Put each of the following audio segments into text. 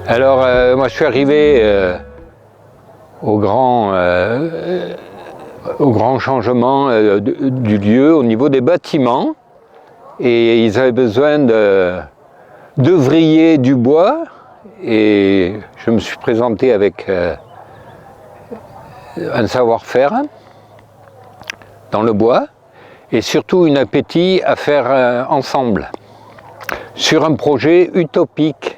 Alors, moi je suis arrivé au grand changement du lieu au niveau des bâtiments, et ils avaient besoin d'œuvriers du bois, et je me suis présenté avec un savoir-faire dans le bois et surtout un appétit à faire ensemble sur un projet utopique,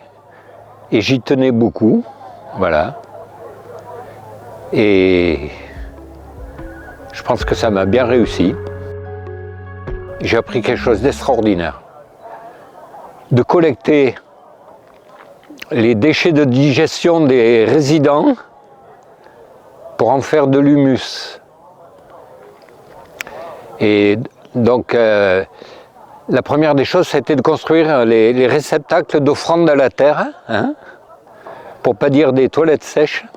et j'y tenais beaucoup, voilà. Et je pense que ça m'a bien réussi. J'ai appris quelque chose d'extraordinaire. De collecter les déchets de digestion des résidents pour en faire de l'humus. Et donc, la première des choses, c'était de construire les réceptacles d'offrande à la terre, hein, pour pas dire des toilettes sèches.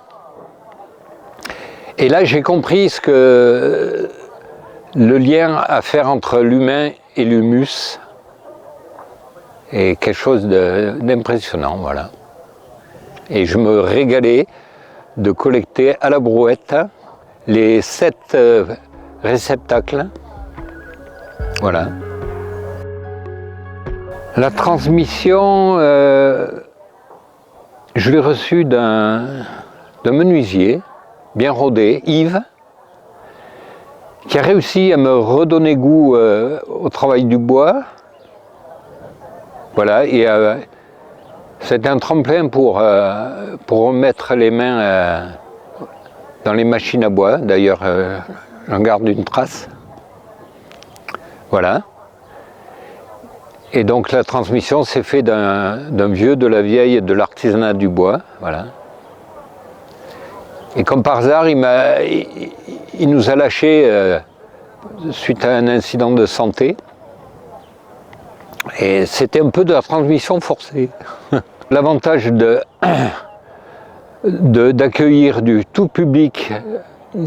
Et là, j'ai compris ce que le lien à faire entre l'humain et l'humus est quelque chose d'impressionnant, voilà. Et je me régalais de collecter à la brouette les 7 réceptacles, voilà. La transmission, je l'ai reçue d'un menuisier bien rodé, Yves, qui a réussi à me redonner goût au travail du bois. Voilà, et c'était un tremplin pour remettre les mains dans les machines à bois. D'ailleurs, j'en garde une trace. Voilà. Et donc la transmission s'est faite d'un vieux, de la vieille, de l'artisanat du bois, voilà. Et comme par hasard, il nous a lâchés suite à un incident de santé. Et c'était un peu de la transmission forcée. L'avantage d'accueillir du tout public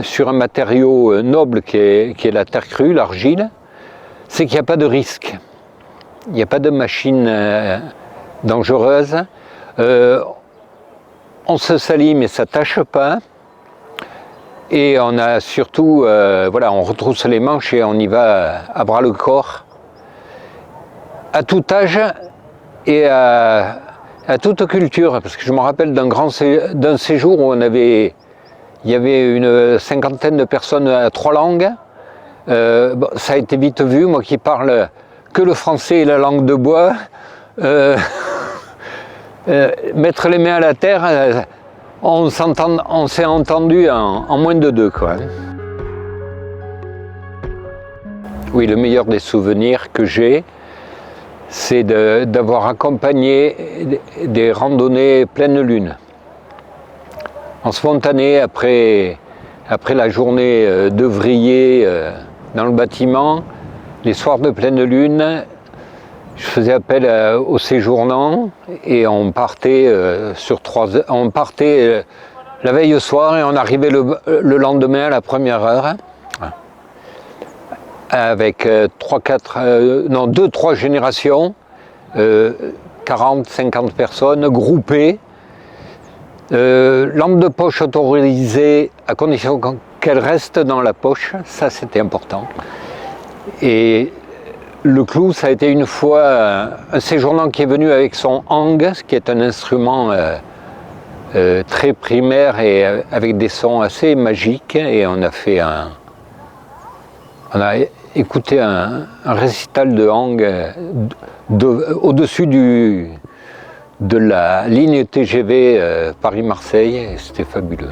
sur un matériau noble qui est la terre crue, l'argile, c'est qu'il n'y a pas de risque. Il n'y a pas de machine dangereuse. On se salit mais ça ne tâche pas. Et on a surtout, voilà, on retrousse les manches et on y va à bras le corps. À tout âge et à toute culture. Parce que je me rappelle d'un séjour où il y avait une 50aine de personnes à 3 langues. Bon, ça a été vite vu, moi qui parle que le français et la langue de bois, mettre les mains à la terre, on s'est entendu en moins de 2, quoi. Oui, le meilleur des souvenirs que j'ai, c'est d'avoir accompagné des randonnées pleine lune. En spontané, après la journée d'œuvrier dans le bâtiment, les soirs de pleine lune, je faisais appel aux séjournants et on partait on partait la veille au soir et on arrivait le lendemain à la première heure avec 2-3 générations, 40-50 personnes groupées, lampe de poche autorisée à condition qu'elle reste dans la poche, ça c'était important. Et le clou, ça a été une fois un séjournant qui est venu avec son hang, qui est un instrument très primaire et avec des sons assez magiques, et on a écouté un récital de hang au-dessus de la ligne TGV Paris-Marseille, et c'était fabuleux.